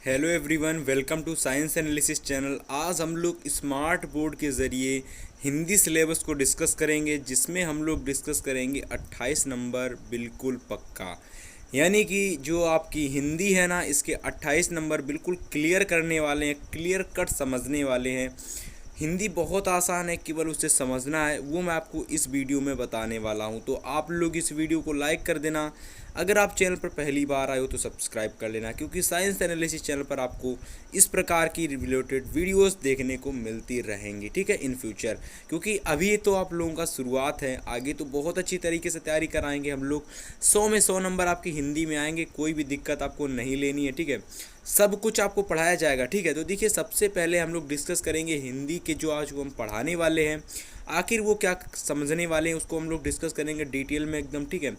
Hello everyone, welcome to science analysis channel. आज हम लोग स्मार्ट बोर्ड के ज़रिए हिंदी सिलेबस को डिस्कस करेंगे, जिसमें हम लोग डिस्कस करेंगे 28 नंबर बिल्कुल पक्का। यानी कि जो आपकी हिंदी है ना, इसके 28 नंबर बिल्कुल क्लियर करने वाले हैं, क्लियर कट समझने वाले हैं। हिंदी बहुत आसान है, केवल उसे समझना है, वो मैं आपको इस वीडियो में बताने वाला हूँ। तो आप लोग इस वीडियो को लाइक कर देना। अगर आप चैनल पर पहली बार आए हो तो सब्सक्राइब कर लेना, क्योंकि साइंस एनालिसिस चैनल पर आपको इस प्रकार की रिलेटेड वीडियोस देखने को मिलती रहेंगी, ठीक है, इन फ्यूचर। क्योंकि अभी तो आप लोगों का शुरुआत है, आगे तो बहुत अच्छी तरीके से तैयारी कराएंगे हम लोग। 100 में 100 नंबर आपकी हिंदी में आएंगे, कोई भी दिक्कत आपको नहीं लेनी है, ठीक है। सब कुछ आपको पढ़ाया जाएगा, ठीक है। तो देखिए, सबसे पहले हम लोग डिस्कस करेंगे हिंदी के जो आज को हम पढ़ाने वाले हैं, आखिर वो क्या समझने वाले हैं, उसको हम लोग डिस्कस करेंगे डिटेल में एकदम, ठीक है।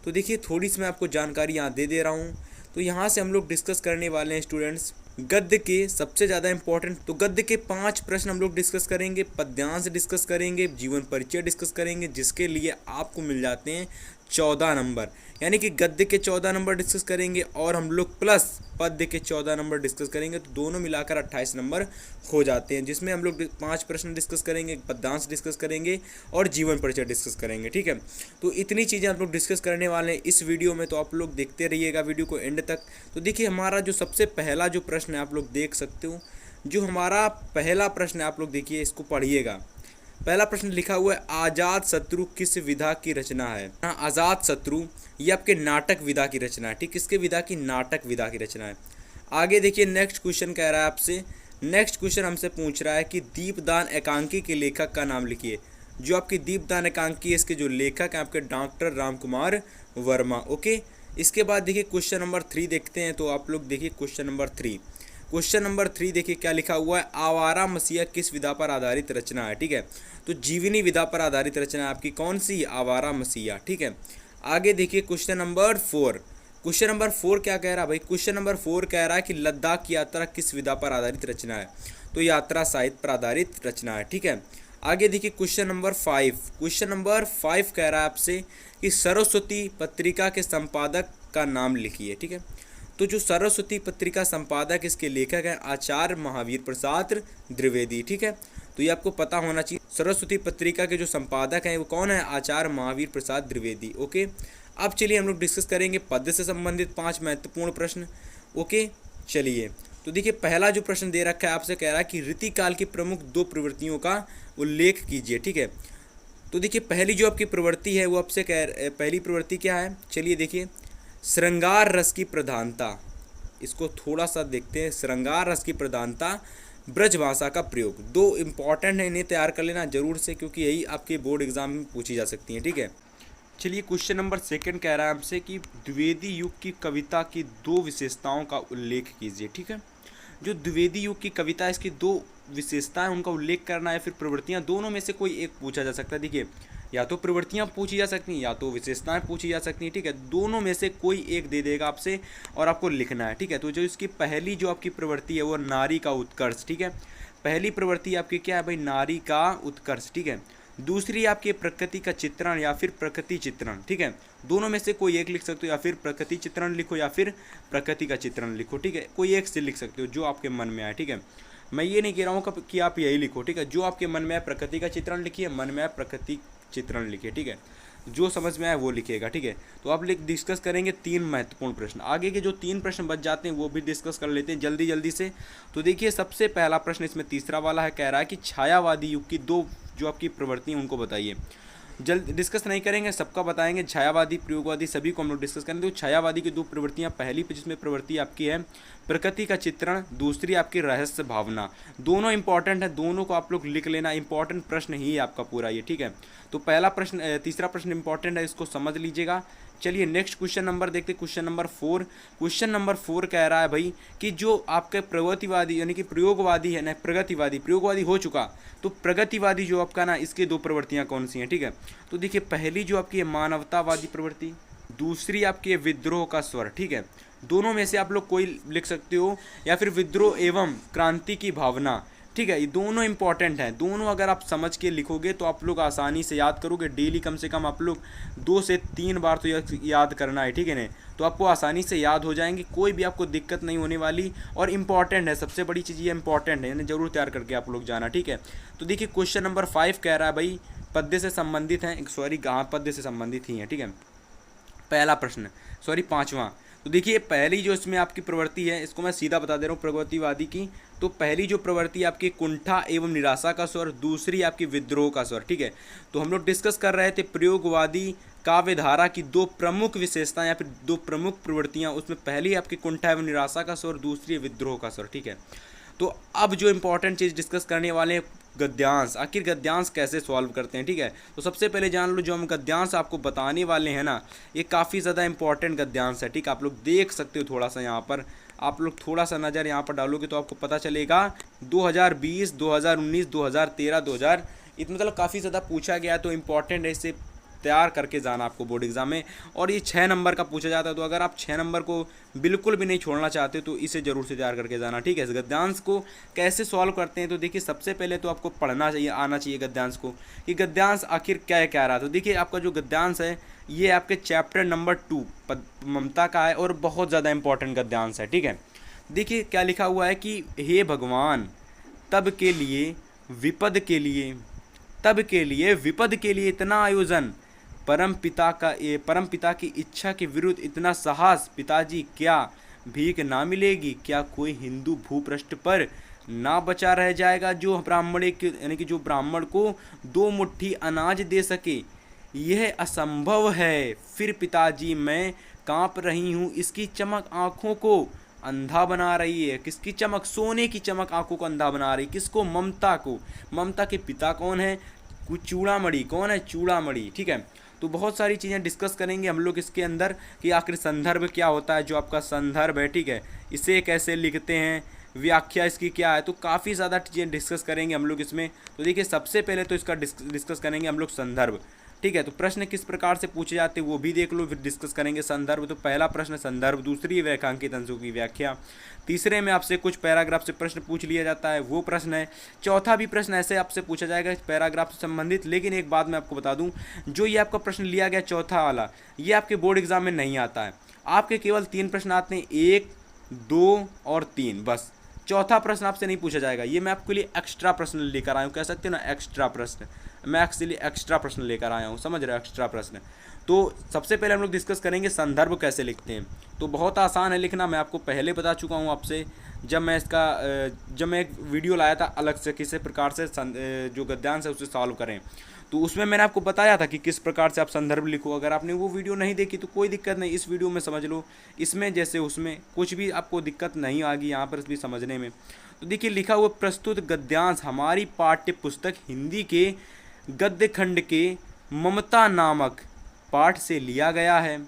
तो देखिए, थोड़ी सी मैं आपको जानकारी यहाँ दे दे रहा हूँ। तो यहाँ से हम लोग डिस्कस करने वाले हैं स्टूडेंट्स गद्य के सबसे ज़्यादा इंपॉर्टेंट। तो गद्य के 5 प्रश्न हम लोग डिस्कस करेंगे, पद्यांश डिस्कस करेंगे, जीवन परिचय डिस्कस करेंगे, जिसके लिए आपको मिल जाते हैं 14 नंबर। यानी कि गद्य के 14 नंबर डिस्कस करेंगे और हम लोग प्लस पद्य के 14 नंबर डिस्कस करेंगे, तो दोनों मिलाकर 28 नंबर हो जाते हैं, जिसमें हम लोग 5 प्रश्न डिस्कस करेंगे, पद्यांश डिस्कस करेंगे और जीवन परिचय डिस्कस करेंगे, ठीक है। तो इतनी चीज़ें हम लोग डिस्कस करने वाले हैं इस वीडियो में, तो आप लोग देखते रहिएगा वीडियो को एंड तक। तो देखिए, हमारा जो सबसे पहला जो प्रश्न है, आप लोग देख सकते हो, जो हमारा पहला प्रश्न है, आप लोग देखिए, इसको पढ़िएगा। पहला प्रश्न लिखा हुआ है, आजाद शत्रु किस विधा की रचना है। हाँ, आजाद शत्रु ये आपके नाटक विधा की रचना है, ठीक। किसके विधा की? नाटक विधा की रचना है। आगे देखिए, नेक्स्ट क्वेश्चन कह रहा है आपसे, नेक्स्ट क्वेश्चन हमसे पूछ रहा है कि दीपदान एकांकी के लेखक का नाम लिखिए। जो आपकी दीपदान एकांकी है, इसके जो लेखक हैं आपके डॉक्टर रामकुमार वर्मा, ओके। इसके बाद देखिए क्वेश्चन नंबर 3 देखते हैं। तो आप लोग देखिए क्वेश्चन नंबर 3। क्वेश्चन नंबर 3 देखिए क्या लिखा हुआ है, आवारा मसीहा किस विधा पर आधारित रचना है, ठीक है। तो जीवनी विधा पर आधारित रचना है आपकी कौन सी? आवारा मसीहा, ठीक है। आगे देखिए क्वेश्चन नंबर 4। क्वेश्चन नंबर 4 क्या कह रहा है भाई? क्वेश्चन नंबर 4 कह रहा है कि लद्दाख की यात्रा किस विधा पर आधारित रचना है। तो यात्रा साहित्य पर आधारित रचना है, ठीक है। आगे देखिए क्वेश्चन नंबर 5। क्वेश्चन नंबर 5 कह रहा है आपसे कि सरस्वती पत्रिका के संपादक का नाम लिखिए, ठीक है। तो जो सरस्वती पत्रिका संपादक, इसके लेखक हैं आचार्य महावीर प्रसाद द्विवेदी, ठीक है। तो ये आपको पता होना चाहिए, सरस्वती पत्रिका के जो संपादक हैं वो कौन है? आचार्य महावीर प्रसाद द्विवेदी, ओके। अब चलिए हम लोग डिस्कस करेंगे पद्य से संबंधित 5 महत्वपूर्ण प्रश्न, ओके। चलिए, तो देखिए पहला जो प्रश्न दे रखा है आपसे, कह रहा है कि रीतिकाल की प्रमुख 2 प्रवृत्तियों का उल्लेख कीजिए, ठीक है। तो देखिए पहली जो आपकी प्रवृत्ति है वो आपसे पहली प्रवृत्ति क्या है? चलिए देखिए, श्रृंगार रस की प्रधानता, इसको थोड़ा सा देखते हैं। श्रृंगार रस की प्रधानता, ब्रज भाषा का प्रयोग, 2 इंपॉर्टेंट है, इन्हें तैयार कर लेना जरूर से, क्योंकि यही आपके बोर्ड एग्जाम में पूछी जा सकती हैं, ठीक है। चलिए क्वेश्चन नंबर 2 कह रहा है हमसे कि द्विवेदी युग की कविता की 2 विशेषताओं का उल्लेख कीजिए, ठीक है। जो द्विवेदी युग की कविता है, इसकी 2 विशेषताएं, उनका उल्लेख करना है, फिर प्रवृत्तियां, दोनों में से कोई एक पूछा जा सकता है। देखिए, या तो प्रवृत्तियां पूछी जा सकती हैं या तो विशेषताएं पूछी जा सकती हैं, ठीक है। दोनों में से कोई एक दे देगा आपसे और आपको लिखना है, ठीक है। तो जो इसकी पहली जो आपकी प्रवृत्ति है वो नारी का उत्कर्ष, ठीक है। पहली प्रवृत्ति आपकी क्या है भाई? नारी का उत्कर्ष, ठीक है। दूसरी आपकी प्रकृति का चित्रण या फिर प्रकृति चित्रण, ठीक है। दोनों में से कोई एक लिख सकते हो, या फिर प्रकृति चित्रण लिखो या फिर प्रकृति का चित्रण लिखो, ठीक है। कोई एक से लिख सकते हो जो आपके मन में आए, ठीक है। मैं ये नहीं कह रहा हूँ कि आप यही लिखो, ठीक है। जो आपके मन में आए प्रकृति का चित्रण लिखिए, मन में आए प्रकृति चित्रण लिखिए, ठीक है। जो समझ में आए वो लिखिएगा, ठीक है। तो आप डिस्कस करेंगे 3 महत्वपूर्ण प्रश्न। आगे के जो 3 प्रश्न बच जाते हैं वो भी डिस्कस कर लेते हैं जल्दी जल्दी से। तो देखिए, सबसे पहला प्रश्न इसमें तीसरा वाला है, कह रहा है कि छायावादी युग की 2 जो आपकी प्रवृत्ति हैं उनको बताइए। जल्द डिस्कस नहीं करेंगे, सबका बताएंगे, छायावादी प्रयोगवादी सभी को हम लोग डिस्कस करेंगे। तो छायावादी की 2 प्रवृत्तियाँ, पहली जिसमें प्रवृत्ति आपकी है प्रकृति का चित्रण, दूसरी आपकी रहस्य भावना। दोनों इंपॉर्टेंट है, दोनों को आप लोग लिख लेना, इंपॉर्टेंट प्रश्न ही है आपका पूरा ये, ठीक है। तो पहला प्रश्न, तीसरा प्रश्न इंपॉर्टेंट है, इसको समझ लीजिएगा। चलिए नेक्स्ट क्वेश्चन नंबर देखते हैं, क्वेश्चन नंबर 4। क्वेश्चन नंबर 4 कह रहा है भाई कि जो आपके प्रगतिवादी यानी कि प्रयोगवादी है ना, प्रयोगवादी हो चुका, तो प्रगतिवादी जो आपका ना, इसके 2 प्रवृत्तियां कौन सी हैं, ठीक है। तो देखिए, पहली जो आपकी है मानवतावादी प्रवृत्ति, दूसरी आपकी है विद्रोह का स्वर, ठीक है। दोनों में से आप लोग कोई लिख सकते हो, या फिर विद्रोह एवं क्रांति की भावना, ठीक है। ये दोनों इंपॉर्टेंट हैं, दोनों अगर आप समझ के लिखोगे तो आप लोग आसानी से याद करोगे। डेली कम से कम आप लोग 2 से 3 बार तो याद करना है, ठीक है ना। तो आपको आसानी से याद हो जाएंगे, कोई भी आपको दिक्कत नहीं होने वाली। और इम्पॉर्टेंट है, सबसे बड़ी चीज़ ये इंपॉर्टेंट है, इन्हें जरूर तैयार करके आप लोग जाना, ठीक है। तो देखिए क्वेश्चन नंबर 5 कह रहा है भाई पद्य से संबंधित हैं, सॉरी हाँ पद्य से संबंधित ही हैं, ठीक है। पहला प्रश्न, सॉरी 5वां। तो देखिए पहली जो इसमें आपकी प्रवृत्ति है, इसको मैं सीधा बता दे रहा हूँ प्रगतिवादी की। तो पहली जो प्रवृत्ति आपकी कुंठा एवं निराशा का स्वर, दूसरी आपकी विद्रोह का स्वर, ठीक है। तो हम लोग डिस्कस कर रहे थे प्रयोगवादी काव्यधारा की दो प्रमुख विशेषताएं या फिर दो प्रमुख प्रवृत्तियां, उसमें पहली आपकी कुंठा एवं निराशा का स्वर, दूसरी विद्रोह का स्वर, ठीक है। तो अब जो इंपॉर्टेंट चीज़ डिस्कस करने वाले हैं गद्यांश, आखिर गद्यांश कैसे सॉल्व करते हैं, ठीक है। तो सबसे पहले जान लो जो हम गद्यांश आपको बताने वाले हैं ना, ये काफ़ी ज़्यादा इंपॉर्टेंट गद्यांश है, ठीक है। आप लोग देख सकते हो थोड़ा सा यहाँ पर, आप लोग थोड़ा सा नज़र यहाँ पर डालोगे तो आपको पता चलेगा 2020, 2019, 2013, 2000 मतलब काफ़ी ज़्यादा पूछा गया, तो इम्पॉर्टेंट है, इसे तैयार करके जाना आपको बोर्ड एग्जाम में। और ये 6 नंबर का पूछा जाता है, तो अगर आप 6 नंबर को बिल्कुल भी नहीं छोड़ना चाहते तो इसे ज़रूर से तैयार करके जाना, ठीक है। इस गद्यांश को कैसे सॉल्व करते हैं, तो देखिए सबसे पहले तो आपको पढ़ना चाहिए, आना चाहिए गद्यांश को, कि गद्यांश आखिर क्या कह रहा है। तो देखिए आपका जो गद्यांश है ये आपके चैप्टर नंबर 2 ममता का है और बहुत ज़्यादा इंपॉर्टेंट गद्यांश है, ठीक है। देखिए क्या लिखा हुआ है कि हे भगवान, तब के लिए विपद के लिए, तब के लिए विपद के लिए इतना आयोजन, परम पिता की इच्छा के विरुद्ध इतना साहस, पिताजी क्या भीख ना मिलेगी, क्या कोई हिंदू भूपृष्ठ पर ना बचा रह जाएगा जो ब्राह्मण के यानी कि जो ब्राह्मण को 2 मुट्ठी अनाज दे सके, यह असंभव है। फिर पिताजी मैं कांप रही हूँ, इसकी चमक आँखों को अंधा बना रही है। किसकी चमक? सोने की चमक आंखों को अंधा बना रही। किसको? ममता को। ममता के पिता कौन है? चूड़ामणि। कौन है? चूड़ामणि, ठीक है। तो बहुत सारी चीज़ें डिस्कस करेंगे हम लोग इसके अंदर कि आखिर संदर्भ क्या होता है, जो आपका संदर्भ है, ठीक है, इसे कैसे लिखते हैं, व्याख्या इसकी क्या है, तो काफ़ी ज़्यादा चीज़ें डिस्कस करेंगे हम लोग इसमें। तो देखिए सबसे पहले तो इसका डिस्कस करेंगे हम लोग संदर्भ, ठीक है। तो प्रश्न किस प्रकार से पूछे जाते हैं वो भी देख लो, फिर डिस्कस करेंगे संदर्भ। तो पहला प्रश्न संदर्भ, दूसरी रेखांकित अंशों की व्याख्या, तीसरे में आपसे कुछ पैराग्राफ से प्रश्न पूछ लिया जाता है, वो प्रश्न है। चौथा भी प्रश्न ऐसे आपसे पूछा जाएगा पैराग्राफ से संबंधित। लेकिन एक बात मैं आपको बता दूं, जो ये आपका प्रश्न लिया गया चौथा वाला, ये आपके बोर्ड एग्जाम में नहीं आता है। आपके केवल 3 प्रश्न आते हैं, 1, 2 और 3, बस। चौथा प्रश्न आपसे नहीं पूछा जाएगा। ये मैं आपके लिए एक्स्ट्रा प्रश्न लेकर आया हूँ, कह सकते हो ना एक्स्ट्रा प्रश्न। मैं एक्चुअली एक्स्ट्रा प्रश्न लेकर आया हूँ, समझ रहे हो, एक्स्ट्रा प्रश्न। तो सबसे पहले हम लोग डिस्कस करेंगे संदर्भ कैसे लिखते हैं। तो बहुत आसान है लिखना, मैं आपको पहले बता चुका हूँ आपसे, जब मैं एक वीडियो लाया था अलग से किसी प्रकार से जो गद्यांश है उसे सॉल्व करें, तो उसमें मैंने आपको बताया था कि किस प्रकार से आप संदर्भ लिखो। अगर आपने वो वीडियो नहीं देखी तो कोई दिक्कत नहीं, इस वीडियो में समझ लो, इसमें जैसे उसमें कुछ भी आपको दिक्कत नहीं आएगी यहाँ पर भी समझने में। तो देखिए लिखा हुआ प्रस्तुत गद्यांश हमारी पाठ्य पुस्तक हिंदी के गद्य खंड के ममता नामक पाठ से लिया गया है,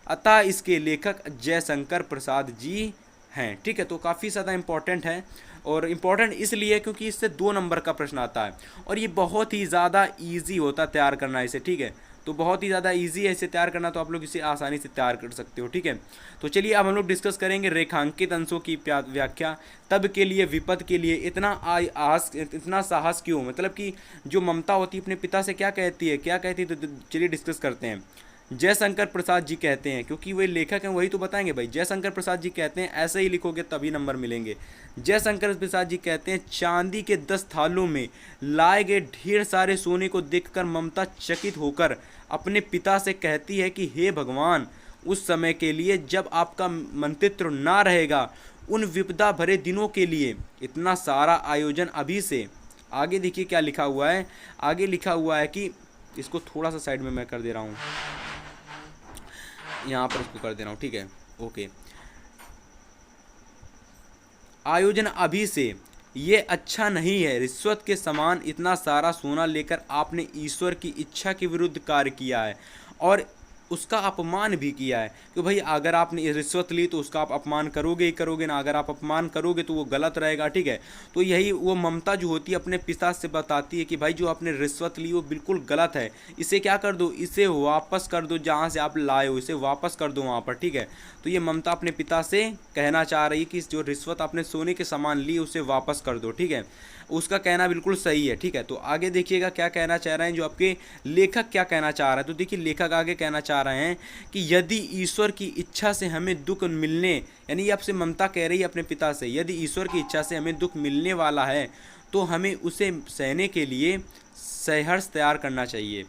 अतः इसके लेखक जयशंकर प्रसाद जी हैं, ठीक है। तो काफ़ी ज़्यादा इंपॉर्टेंट है, और इम्पॉर्टेंट इसलिए क्योंकि इससे 2 नंबर का प्रश्न आता है और ये बहुत ही ज़्यादा ईजी होता है तैयार करना इसे, ठीक है। तो बहुत ही ज़्यादा ईजी है इसे तैयार करना, तो आप लोग इसे आसानी से तैयार कर सकते हो, ठीक है। तो चलिए अब हम लोग डिस्कस करेंगे रेखांकित अंशों की व्याख्या। तब के लिए विपद के लिए इतना साहस क्यों, मतलब कि जो ममता होती है अपने पिता से क्या कहती है, तो चलिए डिस्कस करते हैं। जयशंकर प्रसाद जी कहते हैं, क्योंकि वे लेखक हैं वही तो बताएंगे भाई। जयशंकर प्रसाद जी कहते हैं, ऐसे ही लिखोगे तभी नंबर मिलेंगे। जयशंकर प्रसाद जी कहते हैं, चांदी के 10 थालों में लाए गए ढेर सारे सोने को देखकर ममता चकित होकर अपने पिता से कहती है कि हे भगवान, उस समय के लिए जब आपका मंत्रित्व ना रहेगा, उन विपदा भरे दिनों के लिए इतना सारा आयोजन अभी से। आगे देखिए क्या लिखा हुआ है, आगे लिखा हुआ है कि इसको थोड़ा सा साइड में मैं कर दे रहा हूँ, यहाँ पर इसको कर दे रहा हूँ, ठीक है, ओके। आयोजन अभी से ये अच्छा नहीं है, रिश्वत के समान इतना सारा सोना लेकर आपने ईश्वर की इच्छा के विरुद्ध कार्य किया है और उसका अपमान भी किया है। कि भाई अगर आपने रिश्वत ली तो उसका आप अपमान करोगे ही करोगे ना, अगर आप अपमान करोगे तो वो गलत रहेगा, ठीक है। तो यही वो ममता जो होती है अपने पिता से बताती है कि भाई जो आपने रिश्वत ली वो बिल्कुल गलत है, इसे क्या कर दो, इसे वापस कर दो, जहाँ से आप लाए हो इसे वापस कर दो वहाँ पर, ठीक है। तो ये ममता अपने पिता से कहना चाह रही है कि जो रिश्वत आपने सोने के सामान ली उसे वापस कर दो, ठीक है। उसका कहना बिल्कुल सही है, ठीक है। तो आगे देखिएगा क्या कहना चाह रहे हैं, जो आपके लेखक क्या कहना चाह रहा है। तो देखिए लेखक आगे कहना चाह रहे हैं कि यदि ईश्वर की इच्छा से हमें दुख मिलने, यानी आपसे ममता कह रही है अपने पिता से, यदि ईश्वर की इच्छा से हमें दुख मिलने वाला है तो हमें उसे सहने के लिए सहर्ष तैयार करना चाहिए।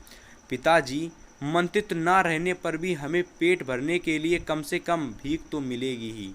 पिताजी, मंत्रित्व ना रहने पर भी हमें पेट भरने के लिए कम से कम भीख तो मिलेगी ही।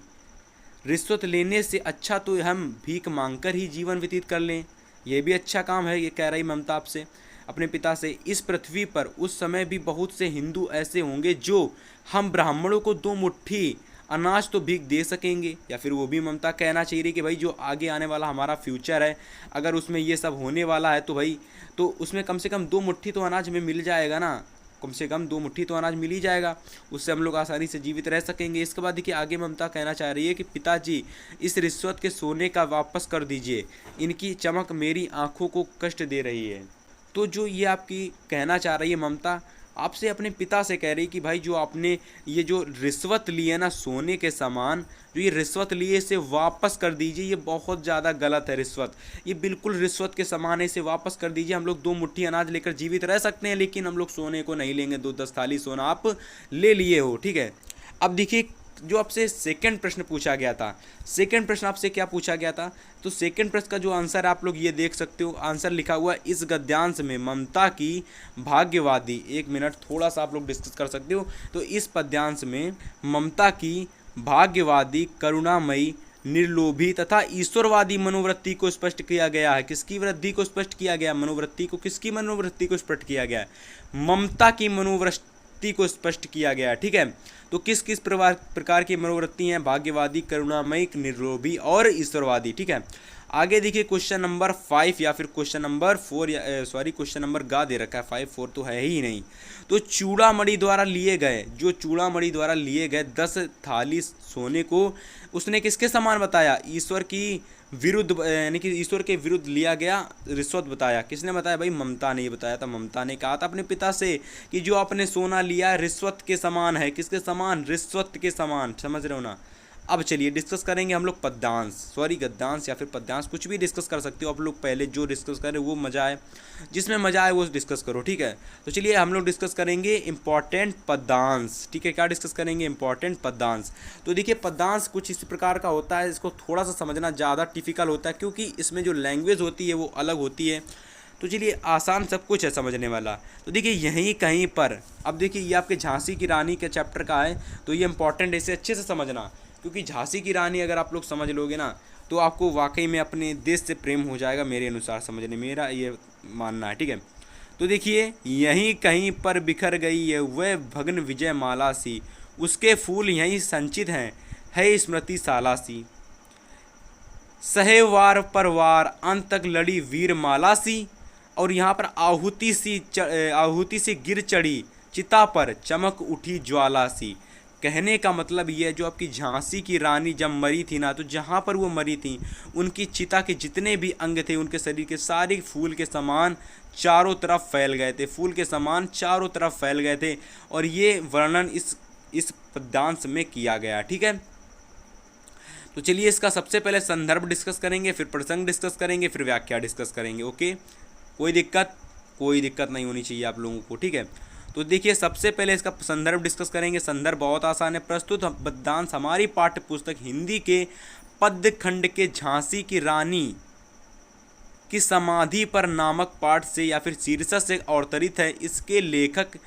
रिश्वत लेने से अच्छा तो हम भीख मांगकर ही जीवन व्यतीत कर लें, यह भी अच्छा काम है। ये कह रही ममता आपसे अपने पिता से। इस पृथ्वी पर उस समय भी बहुत से हिंदू ऐसे होंगे जो हम ब्राह्मणों को 2 मुट्ठी अनाज तो भीख दे सकेंगे। या फिर वो भी ममता कहना चाहिए रही कि भाई जो आगे आने वाला हमारा फ्यूचर है, अगर उसमें ये सब होने वाला है तो भाई तो उसमें कम से कम 2 मुट्ठी तो अनाज हमें मिल जाएगा ना, कम से कम 2 मुट्ठी तो अनाज मिल ही जाएगा, उससे हम लोग आसानी से जीवित रह सकेंगे। इसके बाद देखिए आगे ममता कहना चाह रही है कि पिताजी, इस रिश्वत के सोने का वापस कर दीजिए, इनकी चमक मेरी आंखों को कष्ट दे रही है। तो जो ये आपकी कहना चाह रही है ममता, आपसे अपने पिता से कह रही कि भाई जो आपने ये जो रिश्वत ली है ना सोने के समान, जो ये रिश्वत लिए इसे वापस कर दीजिए, ये बहुत ज़्यादा गलत है। रिश्वत ये बिल्कुल रिश्वत के समान है, इसे वापस कर दीजिए। हम लोग 2 मुट्ठी अनाज लेकर जीवित रह सकते हैं, लेकिन हम लोग सोने को नहीं लेंगे। 2-10 थाली सोना आप ले लिए हो, ठीक है। अब देखिए जो आपसे सेकंड प्रश्न पूछा गया था, सेकंड प्रश्न आपसे क्या पूछा गया था, तो सेकंड प्रश्न का जो आंसर आप लोग ये देख सकते हो, आंसर लिखा हुआ है इस गद्यांश में ममता की भाग्यवादी, 1 मिनट थोड़ा सा आप लोग डिस्कस कर सकते हो। तो इस पद्यांश में ममता की भाग्यवादी, करुणामयी, निर्लोभी तथा ईश्वरवादी मनोवृत्ति को स्पष्ट किया गया है। किसकी वृद्धि को स्पष्ट किया गया? मनोवृत्ति को। किसकी मनोवृत्ति को स्पष्ट किया गया है? ममता की मनोवृत्ति को स्पष्ट किया गया है, ठीक है। तो किस किस प्रकार की मनोवृत्ति हैं? भाग्यवादी, करुणामयी, निर्लोभी और ईश्वरवादी, ठीक है। आगे देखिए क्वेश्चन नंबर 5 या फिर क्वेश्चन नंबर 4 क्वेश्चन नंबर गा दे रखा है, 5 4 तो है ही नहीं। तो चूड़ामणि द्वारा लिए गए, जो चूड़ामणि द्वारा लिए गए 10 थाली सोने को उसने किसके समान बताया? ईश्वर की विरुद्ध, यानी कि ईश्वर के विरुद्ध लिया गया रिश्वत बताया। किसने बताया भाई? ममता ने ये बताया था। ममता ने कहा था अपने पिता से कि जो आपने सोना लिया रिश्वत के समान है। किसके समान? रिश्वत के समान, समझ रहे हो ना। अब चलिए डिस्कस करेंगे हम लोग पद्यांश, गद्यांश या फिर पद्यांश, कुछ भी डिस्कस कर सकते हो आप लोग। पहले जो डिस्कस करें वो मज़ा आए, जिसमें मज़ा आए वो डिस्कस करो, ठीक है। तो चलिए हम लोग डिस्कस करेंगे इंपॉर्टेंट पद्यांश, ठीक है। क्या डिस्कस करेंगे? इंपॉर्टेंट पद्यांश। तो देखिए पद्यांश कुछ इस प्रकार का होता है, इसको थोड़ा सा समझना ज़्यादा टिपिकल होता है क्योंकि इसमें जो लैंग्वेज होती है वो अलग होती है। तो चलिए आसान सब कुछ है समझने वाला। तो देखिए यहीं कहीं पर, अब देखिए ये आपके झांसी की रानी के चैप्टर का है, तो ये इंपॉर्टेंट है, इसे अच्छे से समझना, क्योंकि झांसी की रानी अगर आप लोग समझ लोगे ना तो आपको वाकई में अपने देश से प्रेम हो जाएगा, मेरे अनुसार समझने, मेरा ये मानना है, ठीक है। तो देखिए यहीं कहीं पर बिखर गई है वह भग्न विजय माला सी, उसके फूल यहीं संचित हैं, है स्मृति साला सी, सहे वार पर वार अंत तक लड़ी वीर माला सी। और यहाँ पर आहुति सी गिर चढ़ी चिता पर चमक उठी ज्वाला सी। कहने का मतलब ये है जो आपकी झांसी की रानी जब मरी थी ना, तो जहाँ पर वो मरी थी उनकी चिता के जितने भी अंग थे उनके शरीर के सारे फूल के समान चारों तरफ फैल गए थे, फूल के समान चारों तरफ फैल गए थे। और ये वर्णन इस पद्यांश में किया गया, ठीक है। तो चलिए इसका सबसे पहले संदर्भ डिस्कस करेंगे, फिर प्रसंग डिस्कस करेंगे, फिर व्याख्या डिस्कस करेंगे, ओके। कोई दिक्कत नहीं होनी चाहिए आप लोगों को, ठीक है। तो देखिए सबसे पहले इसका संदर्भ डिस्कस करेंगे। संदर्भ बहुत आसान है। प्रस्तुत पद्यांश हमारी पाठ्य पुस्तक हिंदी के पद्य खंड के झांसी की रानी की समाधि पर नामक पाठ से या फिर शीर्षक से अवतरित है। इसके लेखक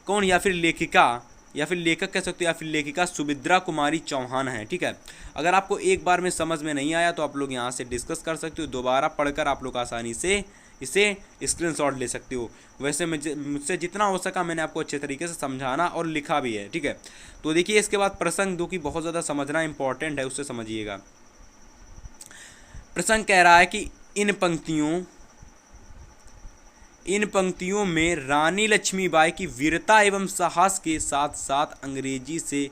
कौन या फिर लेखिका, या फिर लेखक कह सकते हो, या फिर लेखिका सुभद्रा कुमारी चौहान है, ठीक है। अगर आपको एक बार में समझ में नहीं आया तो आप लोग यहाँ से डिस्कस कर सकते हो, दोबारा पढ़कर आप लोग आसानी से इसे स्क्रीनशॉट ले सकते हो। वैसे मुझसे जितना हो सका मैंने आपको अच्छे तरीके से समझाना और लिखा भी है, ठीक है। तो देखिए इसके बाद प्रसंग, जो कि बहुत ज़्यादा समझना इंपॉर्टेंट है, उससे समझिएगा। प्रसंग कह रहा है कि इन पंक्तियों में रानी लक्ष्मीबाई की वीरता एवं साहस के साथ साथ अंग्रेजी से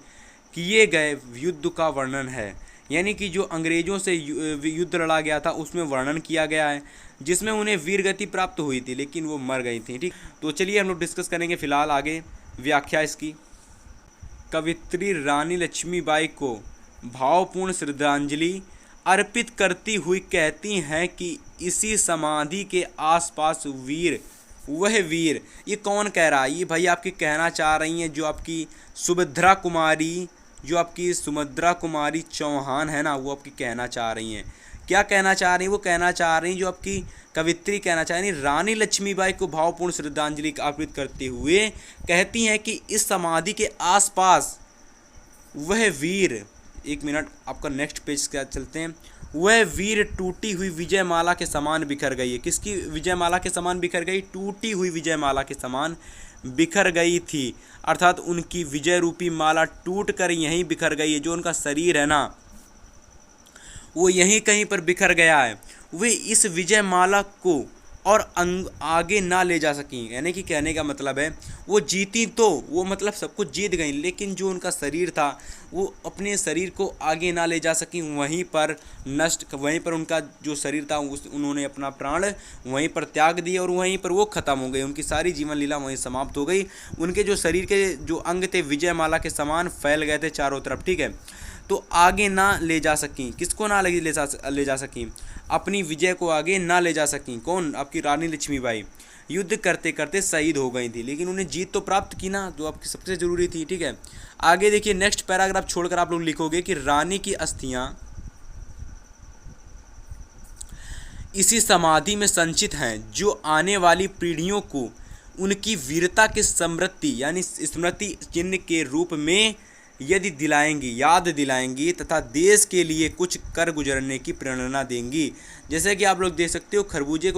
किए गए युद्ध का वर्णन है। यानी कि जो अंग्रेज़ों से युद्ध लड़ा गया था उसमें वर्णन किया गया है, जिसमें उन्हें वीर गति प्राप्त हुई थी लेकिन वो मर गई थी, ठीक। तो चलिए हम लोग डिस्कस करेंगे फिलहाल आगे व्याख्या इसकी। कवित्री रानी लक्ष्मीबाई को भावपूर्ण श्रद्धांजलि अर्पित करती हुई कहती हैं कि इसी समाधि के आसपास वीर वह वीर, ये कौन कह रहा है? ये भाई आपकी कहना चाह रही हैं जो आपकी सुभद्रा कुमारी चौहान है ना, वो आपकी कहना चाह रही हैं। क्या कहना चाह रही हैं? वो कहना चाह रही हैं जो आपकी कवित्री कहना चाह रही हैं, रानी लक्ष्मीबाई को भावपूर्ण श्रद्धांजलि अर्पित करते हुए कहती हैं कि इस समाधि के आसपास वह वीर, एक मिनट आपका नेक्स्ट पेज क्या चलते हैं, वह वीर टूटी हुई विजयमाला के समान बिखर गई है। किसकी विजयमाला के समान बिखर गई? टूटी हुई विजयमाला के समान बिखर गई थी, अर्थात उनकी विजय रूपी माला टूट कर यहीं बिखर गई है। जो उनका शरीर है ना, वो यहीं कहीं पर बिखर गया है। वे इस विजय माला को और आगे ना ले जा सकी, यानी कि कहने का मतलब है वो जीती तो वो मतलब सब कुछ जीत गई, लेकिन जो उनका शरीर था वो अपने शरीर को आगे ना ले जा सकी, वहीं पर वहीं पर उनका जो शरीर था उन्होंने अपना प्राण वहीं पर त्याग दिए और वहीं पर वो ख़त्म हो गई। उनकी सारी जीवन लीला वहीं समाप्त हो गई। उनके जो शरीर के जो अंग थे विजयमाला के समान फैल गए थे चारों तरफ, ठीक है। तो आगे ना ले जा सकी, किसको ना ले जा सकी? अपनी विजय को आगे ना ले जा सकी। कौन? आपकी रानी लक्ष्मीबाई युद्ध करते करते शहीद हो गई थी, लेकिन उन्हें जीत तो प्राप्त की ना, जो आपकी सबसे ज़रूरी थी, ठीक है। आगे देखिए नेक्स्ट पैराग्राफ छोड़कर आप लोग लिखोगे कि रानी की अस्थियां इसी समाधि में संचित हैं, जो आने वाली पीढ़ियों को उनकी वीरता की स्मृति यानी स्मृति चिन्ह के रूप में याद दिलाएंगी तथा देश के लिए कुछ कर गुजरने की प्रेरणा देंगी। जैसे कि आप लोग देख सकते हो खरबूजे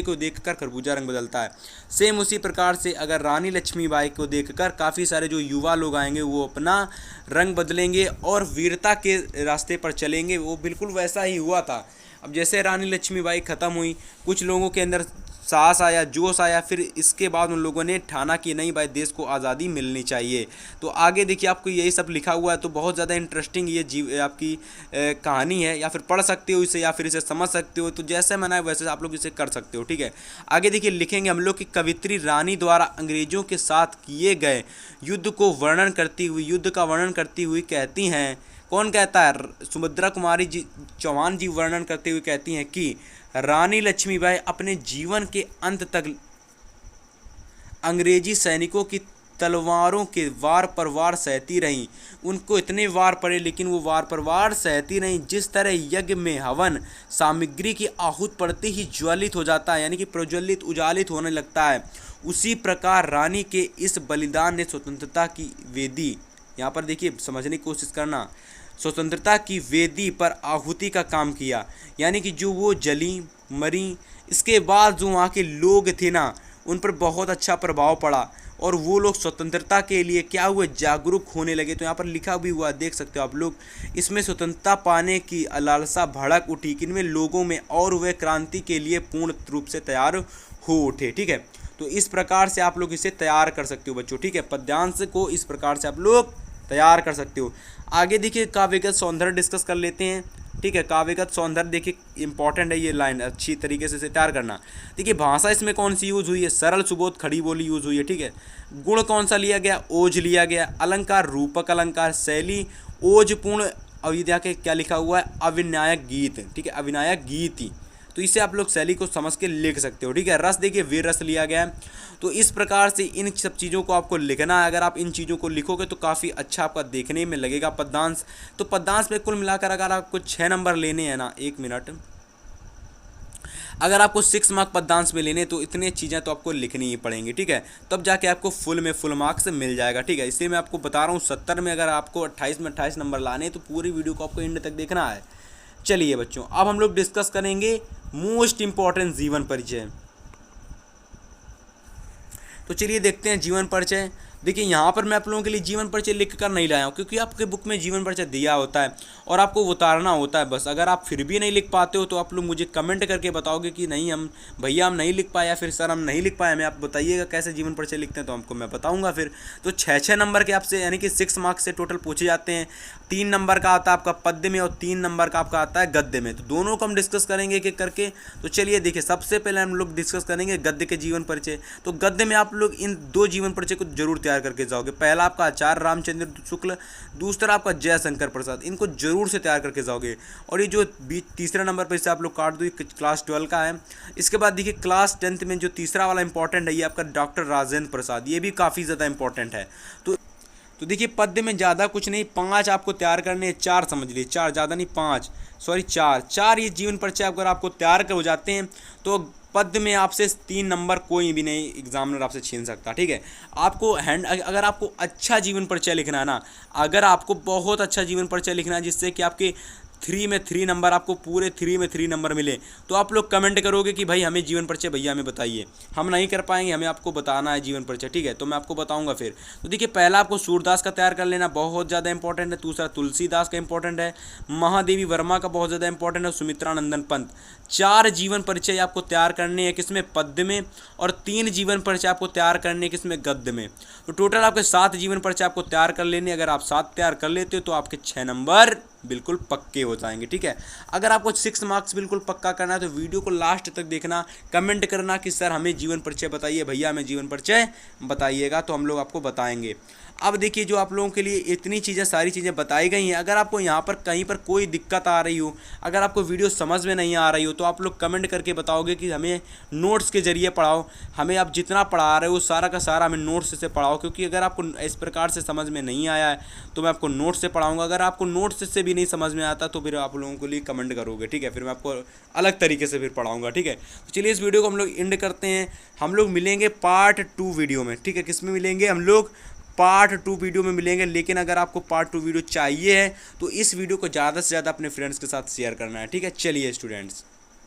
को देखकर खरबूजा रंग बदलता है, सेम उसी प्रकार से अगर रानी लक्ष्मीबाई को देखकर काफ़ी सारे जो युवा लोग आएंगे वो अपना रंग बदलेंगे और वीरता के रास्ते पर चलेंगे। वो बिल्कुल वैसा ही हुआ था। अब जैसे रानी लक्ष्मीबाई ख़त्म हुई, कुछ लोगों के अंदर साहस आया, जोश आया, फिर इसके बाद उन लोगों ने ठाना कि नहीं भाई देश को आज़ादी मिलनी चाहिए। तो आगे देखिए आपको यही सब लिखा हुआ है, तो बहुत ज़्यादा इंटरेस्टिंग ये आपकी कहानी है, या फिर पढ़ सकते हो इसे या फिर इसे समझ सकते हो। तो जैसे मना है वैसे आप लोग इसे कर सकते हो, ठीक है। आगे देखिए लिखेंगे हम लोग कि कवित्री रानी द्वारा अंग्रेज़ों के साथ किए गए युद्ध का वर्णन करती हुई कहती हैं, कौन कहता है? सुभद्रा कुमारी चौहान जी वर्णन करते हुए कहती हैं कि रानी लक्ष्मीबाई अपने जीवन के अंत तक अंग्रेजी सैनिकों की तलवारों के वार पर वार सहती रहीं। उनको इतने वार पड़े लेकिन वो वार पर वार सहती रहीं। जिस तरह यज्ञ में हवन सामग्री की आहूत पड़ते ही ज्वलित हो जाता है, यानी कि प्रज्वलित उजालित होने लगता है, उसी प्रकार रानी के इस बलिदान ने स्वतंत्रता की वेदी, यहाँ पर देखिए समझने की कोशिश करना, स्वतंत्रता की वेदी पर आहुति का काम किया। यानी कि जो वो जली मरी, इसके बाद जो वहाँ के लोग थे ना उन पर बहुत अच्छा प्रभाव पड़ा और वो लोग स्वतंत्रता के लिए क्या हुए? जागरूक होने लगे। तो यहाँ पर लिखा भी हुआ देख सकते हो आप लोग, इसमें स्वतंत्रता पाने की लालसा भड़क उठी कि इनमें लोगों में और वे क्रांति के लिए पूर्ण रूप से तैयार हो उठे, ठीक है। तो इस प्रकार से आप लोग इसे तैयार कर सकते हो बच्चों, ठीक है। पद्यांश को इस प्रकार से आप लोग तैयार कर सकते हो। आगे देखिए काव्यगत सौंदर्य डिस्कस कर लेते हैं, ठीक है। काव्यगत सौंदर्य देखिए इंपॉर्टेंट है, ये लाइन अच्छी तरीके से तैयार करना। देखिए भाषा इसमें कौन सी यूज़ हुई है? सरल, सुबोध, खड़ी बोली यूज़ हुई है, ठीक है। गुण कौन सा लिया गया? ओज लिया गया। अलंकार रूपक अलंकार, शैली ओजपूर्ण, अविद्या के क्या लिखा हुआ है? अविनायक गीत, ठीक है, अविनायक गीत ही। तो इसे आप लोग शैली को समझ के लिख सकते हो, ठीक है। रस देखिए वीर रस लिया गया है। तो इस प्रकार से इन सब चीज़ों को आपको लिखना है। अगर आप इन चीज़ों को लिखोगे तो काफ़ी अच्छा आपका देखने में लगेगा पद्यांश। तो पद्यांश में कुल मिलाकर अगर आपको 6 नंबर लेने हैं ना, एक मिनट, अगर आपको 6 मार्क पद्यांश में लेने तो इतनी चीज़ें तो आपको लिखनी ही पड़ेंगी, ठीक है। तब जाके आपको फुल मार्क्स मिल जाएगा, ठीक है। इसलिए मैं आपको बता रहा हूँ 70 में अगर आपको 28 में 28 नंबर लाने तो पूरी वीडियो को आपको एंड तक देखना है। चलिए बच्चों अब हम लोग डिस्कस करेंगे मोस्ट इम्पॉर्टेंट जीवन परिचय। तो चलिए देखते हैं जीवन परिचय। देखिए यहाँ पर मैं आप लोगों के लिए जीवन परिचय लिख कर नहीं लाया हूँ, क्योंकि आपके बुक में जीवन परिचय दिया होता है और आपको उतारना होता है बस। अगर आप फिर भी नहीं लिख पाते हो तो आप लोग मुझे कमेंट करके बताओगे कि नहीं हम भैया हम नहीं लिख पाए, या फिर सर हम नहीं लिख पाए, हमें आप बताइएगा कैसे जीवन परिचय लिखते हैं, तो हमको मैं बताऊँगा फिर। तो 6 नंबर के आपसे यानी कि 6 मार्क्स से टोटल पूछे जाते हैं। 3 नंबर का आता है आपका पद्य में और 3 नंबर का आपका आता है गद्य में। तो दोनों को हम डिस्कस करेंगे एक एक करके। तो चलिए देखिए सबसे पहले हम लोग डिस्कस करेंगे गद्य के जीवन परिचय। तो गद्य में आप लोग इन 2 जीवन परिचय को जरूर तैयार करके जाओगे। पहला आपका आचार्य रामचंद्र शुक्ल, दूसरा आपका जयशंकर प्रसाद, इनको जरूर से तैयार करके जाओगे। और ये जो तीसरा नंबर पर इसे आप लोग काट दो, क्लास 12 का है। इसके बाद देखिए क्लास 10th में जो तीसरा वाला इंपॉर्टेंट है ये आपका डॉक्टर राजेंद्र प्रसाद, ये भी काफ़ी ज़्यादा इंपॉर्टेंट है। तो देखिए पद्य में ज़्यादा कुछ नहीं, 5 आपको तैयार करने हैं, 4 समझ लीजिए, 4 ज़्यादा नहीं, 5 सॉरी 4 ये जीवन परिचय अगर आपको तैयार कर हो जाते हैं तो पद्य में आपसे 3 नंबर कोई भी नहीं एग्जामिनर आपसे छीन सकता। ठीक है, आपको अगर आपको अच्छा जीवन परिचय लिखना है ना, अगर आपको बहुत अच्छा जीवन परिचय लिखना है जिससे कि आपके 3 में 3 नंबर, आपको पूरे 3 में 3 नंबर मिले, तो आप लोग कमेंट करोगे कि भाई हमें जीवन परिचय भैया हमें बताइए। हम नहीं कर पाएंगे, हमें आपको बताना है जीवन परिचय। ठीक है, तो मैं आपको बताऊंगा फिर। तो देखिए पहला आपको सूरदास का तैयार कर लेना, बहुत ज़्यादा इंपॉर्टेंट है। दूसरा तुलसीदास का इंपॉर्टेंट है, महादेवी वर्मा का बहुत ज़्यादा इंपॉर्टेंट है, सुमित्रा नंदन पंत। 4 जीवन परिचय आपको तैयार करने हैं किसमें, पद्य में, और 3 जीवन परिचय आपको तैयार करने हैं किसमें, गद्य में। तो टोटल आपके 7 जीवन परिचय आपको तैयार कर लेने। अगर आप 7 तैयार कर लेते हो तो आपके 6 नंबर बिल्कुल पक्के हो जाएंगे। ठीक है, अगर आपको 6 मार्क्स बिल्कुल पक्का करना है तो वीडियो को लास्ट तक देखना, कमेंट करना कि सर हमें जीवन परिचय बताइए, भैया हमें जीवन परिचय बताइएगा, तो हम लोग आपको बताएंगे। अब देखिए जो आप लोगों के लिए इतनी चीज़ें सारी चीज़ें बताई गई हैं, अगर आपको यहाँ पर कहीं पर कोई दिक्कत आ रही हो, अगर आपको वीडियो समझ में नहीं आ रही हो, तो आप लोग कमेंट करके बताओगे कि हमें नोट्स के ज़रिए पढ़ाओ, हमें आप जितना पढ़ा रहे हो सारा का सारा हमें नोट्स से पढ़ाओ। क्योंकि अगर आपको इस प्रकार से समझ में नहीं आया है तो मैं आपको नोट्स से पढ़ाऊँगा। अगर आपको नोट्स से भी नहीं समझ में आता तो फिर आप लोगों के लिए कमेंट करोगे। ठीक है, फिर मैं आपको अलग तरीके से फिर पढ़ाऊँगा। ठीक है, तो चलिए इस वीडियो को हम लोग एंड करते हैं। हम लोग मिलेंगे पार्ट 2 वीडियो में। ठीक है, किस में मिलेंगे, हम लोग पार्ट 2 वीडियो में मिलेंगे। लेकिन अगर आपको पार्ट 2 वीडियो चाहिए है तो इस वीडियो को ज़्यादा से ज़्यादा अपने फ्रेंड्स के साथ शेयर करना है। ठीक है, चलिए स्टूडेंट्स।